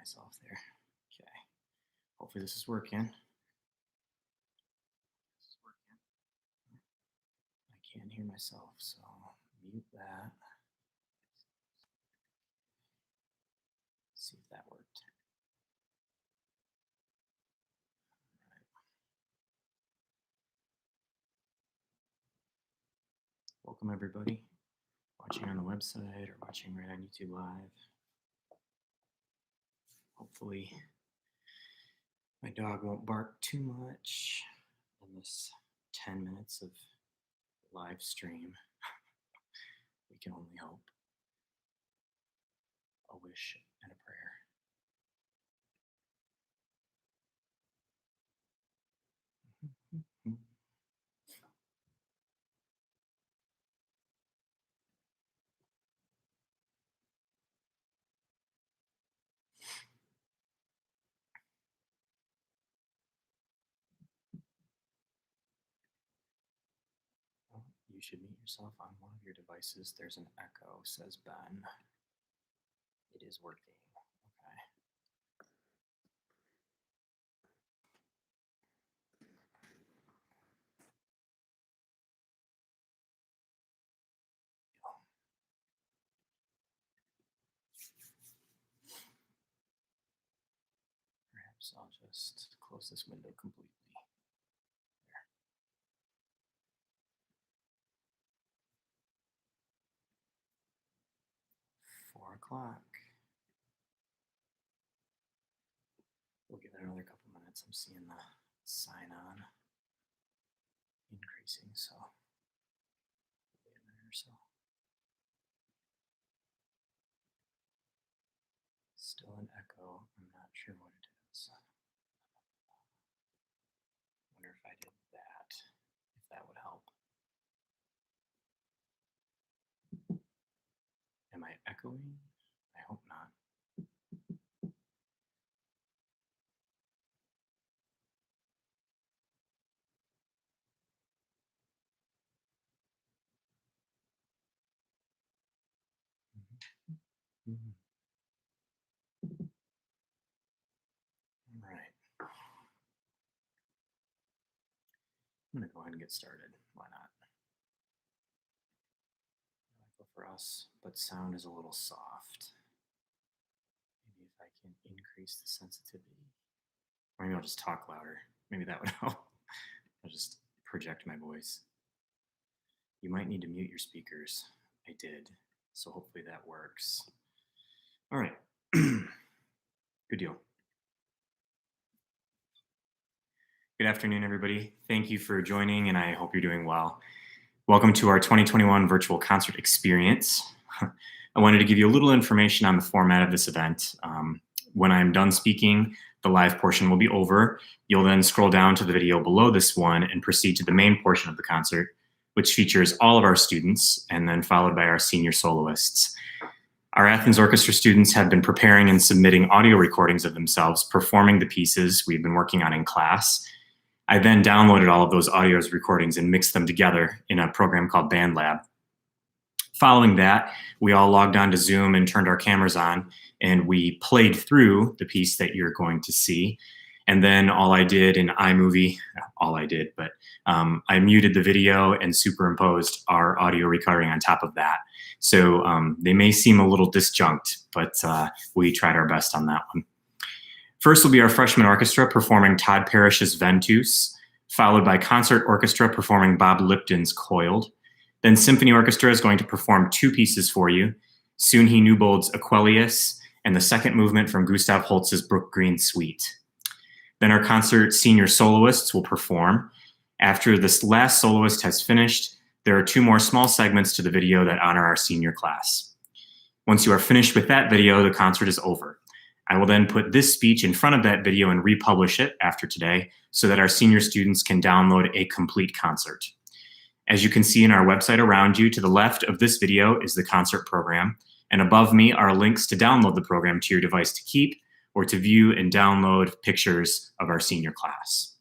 myself there. Okay. Hopefully this is working. I can't hear myself, so mute that. See if that worked. All right. Welcome everybody watching on the website or watching right on YouTube Live. Hopefully my dog won't bark too much in this 10 minutes of live stream. We can only hope. A wish and a prayer. You should mute yourself on one of your devices. There's an echo, says Ben. It is working. Okay. Perhaps I'll just close this window completely. There. 4 o'clock. We'll give it another couple minutes. I'm seeing the sign on increasing, so wait a minute or so. Still an echo. I'm not sure what it is. Wonder if I did that, if that would help. Am I echoing? I hope not. All right. I'm going to go ahead and get started. Why not? Go for us, but sound is a little soft. Maybe if I can increase the sensitivity. Or maybe I'll just talk louder. Maybe that would help. I'll just project my voice. You might need to mute your speakers. I did, so hopefully that works. All right. Good deal. Good afternoon, everybody. Thank you for joining, and I hope you're doing well. Welcome to our 2021 virtual concert experience. I wanted to give you a little information on the format of this event. When I'm done speaking, the live portion will be over. You'll then scroll down to the video below this one and proceed to the main portion of the concert, which features all of our students and then followed by our senior soloists. Our Athens Orchestra students have been preparing and submitting audio recordings of themselves performing the pieces we've been working on in class. I then downloaded all of those audio recordings and mixed them together in a program called BandLab. Following that, we all logged on to Zoom and turned our cameras on, and we played through the piece that you're going to see. And then all I did in iMovie, I muted the video and superimposed our audio recording on top of that. So they may seem a little disjunct, but we tried our best on that one. First will be our freshman orchestra performing Todd Parrish's Ventus, followed by concert orchestra performing Bob Lipton's Coiled. Then symphony orchestra is going to perform 2 pieces for you, Soon-He Newbold's Aquelius and the second movement from Gustav Holst's Brook Green Suite. Then our concert senior soloists will perform. After this last soloist has finished, there are 2 more small segments to the video that honor our senior class. Once you are finished with that video, the concert is over. I will then put this speech in front of that video and republish it after today so that our senior students can download a complete concert. As you can see in our website around you, to the left of this video is the concert program, and above me are links to download the program to your device to keep or to view and download pictures of our senior class.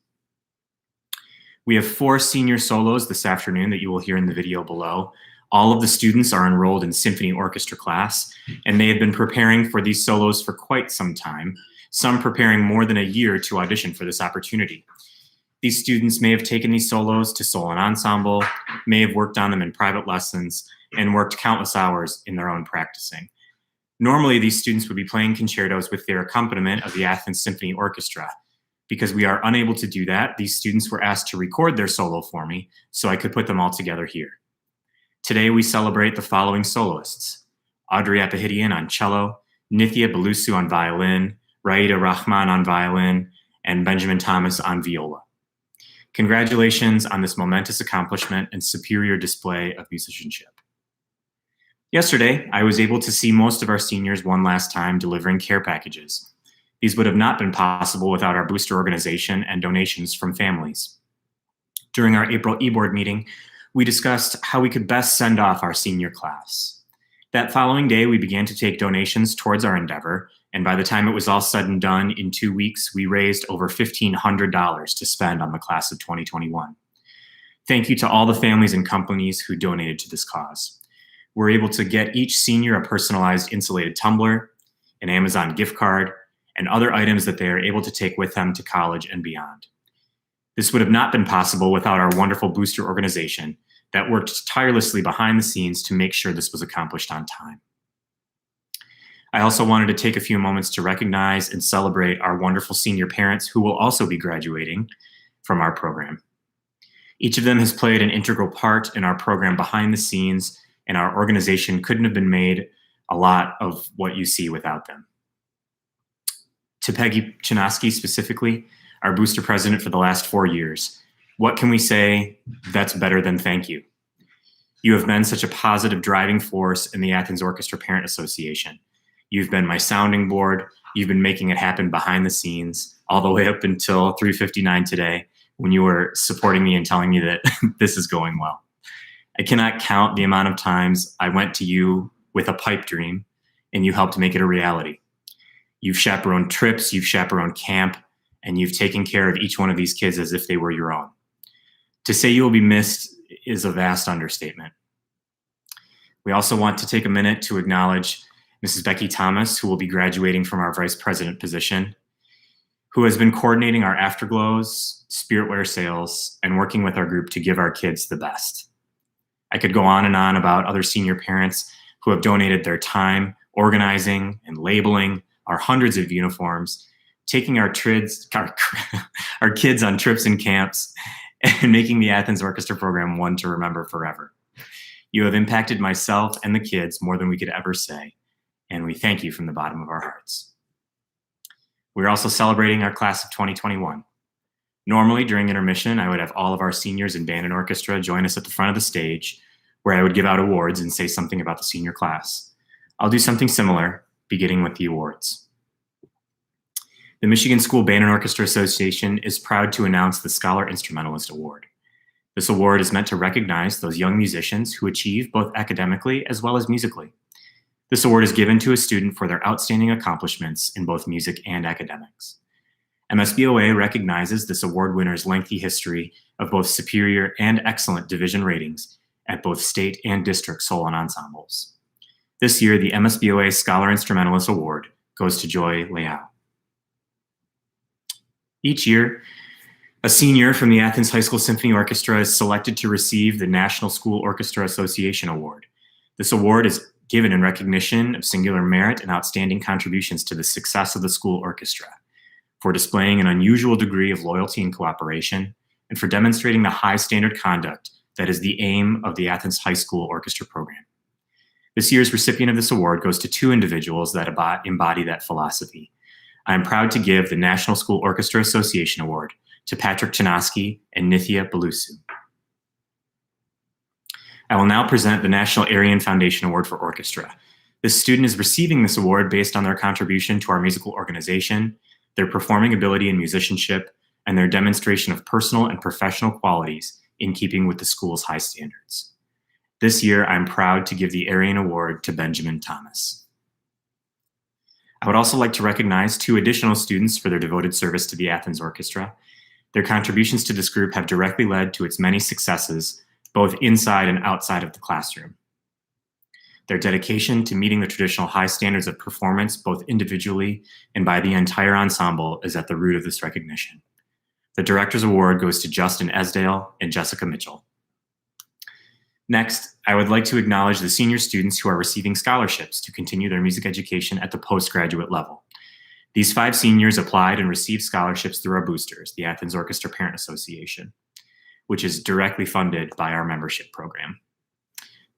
We have 4 senior solos this afternoon that you will hear in the video below. All of the students are enrolled in symphony orchestra class, and they have been preparing for these solos for quite some time, some preparing more than a year to audition for this opportunity. These students may have taken these solos to solo and ensemble, may have worked on them in private lessons, and worked countless hours in their own practicing. Normally, these students would be playing concertos with their accompaniment of the Athens Symphony Orchestra. Because we are unable to do that, these students were asked to record their solo for me so I could put them all together here. Today, we celebrate the following soloists: Audrey Apahidian on cello, Nithya Balusu on violin, Raida Rahman on violin, and Benjamin Thomas on viola. Congratulations on this momentous accomplishment and superior display of musicianship. Yesterday, I was able to see most of our seniors one last time delivering care packages. These would have not been possible without our booster organization and donations from families. During our April e-board meeting, we discussed how we could best send off our senior class. That following day, we began to take donations towards our endeavor, and by the time it was all said and done, in 2 weeks, we raised over $1,500 to spend on the class of 2021. Thank you to all the families and companies who donated to this cause. We're able to get each senior a personalized insulated tumbler, an Amazon gift card, and other items that they are able to take with them to college and beyond. This would have not been possible without our wonderful booster organization that worked tirelessly behind the scenes to make sure this was accomplished on time. I also wanted to take a few moments to recognize and celebrate our wonderful senior parents who will also be graduating from our program. Each of them has played an integral part in our program behind the scenes, and our organization couldn't have been made a lot of what you see without them. To Peggy Chinaski specifically, our booster president for the last 4 years, what can we say that's better than thank you? You have been such a positive driving force in the Athens Orchestra Parent Association. You've been my sounding board. You've been making it happen behind the scenes all the way up until 3:59 today when you were supporting me and telling me that this is going well. I cannot count the amount of times I went to you with a pipe dream and you helped make it a reality. You've chaperoned trips, you've chaperoned camp, and you've taken care of each one of these kids as if they were your own. To say you will be missed is a vast understatement. We also want to take a minute to acknowledge Mrs. Becky Thomas, who will be graduating from our vice president position, who has been coordinating our afterglows, spiritwear sales, and working with our group to give our kids the best. I could go on and on about other senior parents who have donated their time organizing and labeling our hundreds of uniforms, taking our kids on trips and camps, and making the Athens Orchestra program one to remember forever. You have impacted myself and the kids more than we could ever say, and we thank you from the bottom of our hearts. We're also celebrating our class of 2021. Normally, during intermission, I would have all of our seniors in band and orchestra join us at the front of the stage, where I would give out awards and say something about the senior class. I'll do something similar, beginning with the awards. The Michigan School Band and Orchestra Association is proud to announce the Scholar Instrumentalist Award. This award is meant to recognize those young musicians who achieve both academically as well as musically. This award is given to a student for their outstanding accomplishments in both music and academics. MSBOA recognizes this award winner's lengthy history of both superior and excellent division ratings at both state and district solo and ensembles. This year, the MSBOA Scholar Instrumentalist Award goes to Joy Leao. Each year, a senior from the Athens High School Symphony Orchestra is selected to receive the National School Orchestra Association Award. This award is given in recognition of singular merit and outstanding contributions to the success of the school orchestra, for displaying an unusual degree of loyalty and cooperation, and for demonstrating the high standard conduct that is the aim of the Athens High School Orchestra program. This year's recipient of this award goes to 2 individuals that embody that philosophy. I am proud to give the National School Orchestra Association Award to Patrick Chinaski and Nithya Balusu. I will now present the National Aryan Foundation Award for Orchestra. This student is receiving this award based on their contribution to our musical organization, their performing ability and musicianship, and their demonstration of personal and professional qualities in keeping with the school's high standards. This year, I'm proud to give the Aryan Award to Benjamin Thomas. I would also like to recognize 2 additional students for their devoted service to the Athens Orchestra. Their contributions to this group have directly led to its many successes, both inside and outside of the classroom. Their dedication to meeting the traditional high standards of performance, both individually and by the entire ensemble, is at the root of this recognition. The Director's Award goes to Justin Esdale and Jessica Mitchell. Next, I would like to acknowledge the senior students who are receiving scholarships to continue their music education at the postgraduate level. These 5 seniors applied and received scholarships through our boosters, the Athens Orchestra Parent Association, which is directly funded by our membership program.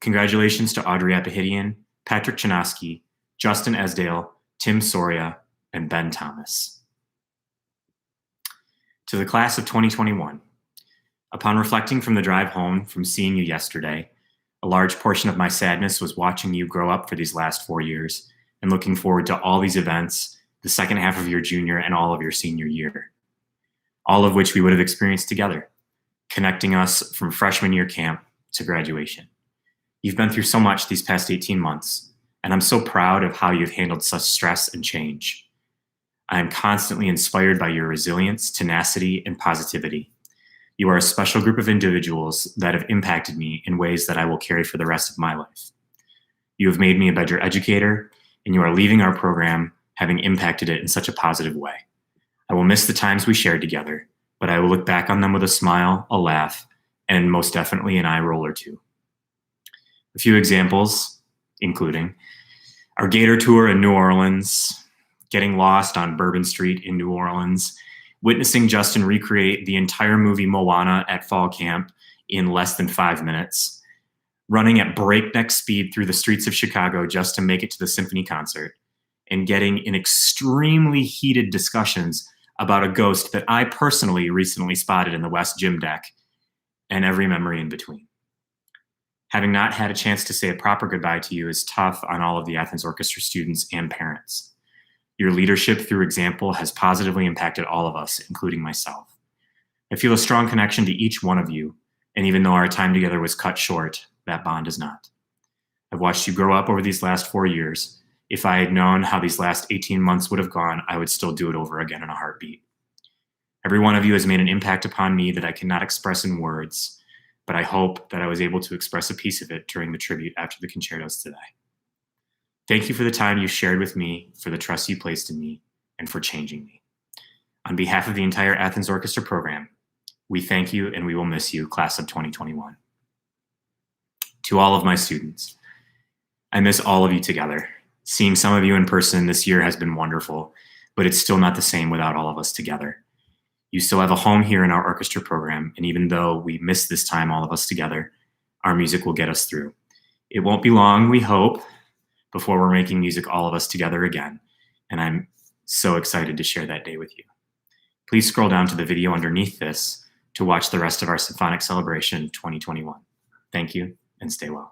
Congratulations to Audrey Apahidian, Patrick Chinaski, Justin Esdale, Tim Soria, and Ben Thomas. To the class of 2021, upon reflecting from the drive home from seeing you yesterday, a large portion of my sadness was watching you grow up for these last 4 years and looking forward to all these events, the second half of your junior and all of your senior year, all of which we would have experienced together, connecting us from freshman year camp to graduation. You've been through so much these past 18 months, and I'm so proud of how you've handled such stress and change. I am constantly inspired by your resilience, tenacity, and positivity. You are a special group of individuals that have impacted me in ways that I will carry for the rest of my life. You have made me a better educator, and you are leaving our program having impacted it in such a positive way. I will miss the times we shared together, but I will look back on them with a smile, a laugh, and most definitely an eye roll or two. A few examples, including our Gator tour in New Orleans, getting lost on Bourbon Street in New Orleans, witnessing Justin recreate the entire movie Moana at fall camp in less than 5 minutes, running at breakneck speed through the streets of Chicago just to make it to the symphony concert, and getting in extremely heated discussions about a ghost that I personally recently spotted in the West Gym deck, and every memory in between. Having not had a chance to say a proper goodbye to you is tough on all of the Athens Orchestra students and parents. Your leadership through example has positively impacted all of us, including myself. I feel a strong connection to each one of you, and even though our time together was cut short, that bond is not. I've watched you grow up over these last 4 years. If I had known how these last 18 months would have gone, I would still do it over again in a heartbeat. Every one of you has made an impact upon me that I cannot express in words, but I hope that I was able to express a piece of it during the tribute after the concertos today. Thank you for the time you shared with me, for the trust you placed in me, and for changing me. On behalf of the entire Athens Orchestra program, we thank you and we will miss you, class of 2021. To all of my students, I miss all of you together. Seeing some of you in person this year has been wonderful, but it's still not the same without all of us together. You still have a home here in our orchestra program, and even though we miss this time, all of us together, our music will get us through. It won't be long, we hope, before we're making music all of us together again, and I'm so excited to share that day with you. Please scroll down to the video underneath this to watch the rest of our Symphonic Celebration 2021. Thank you, and stay well.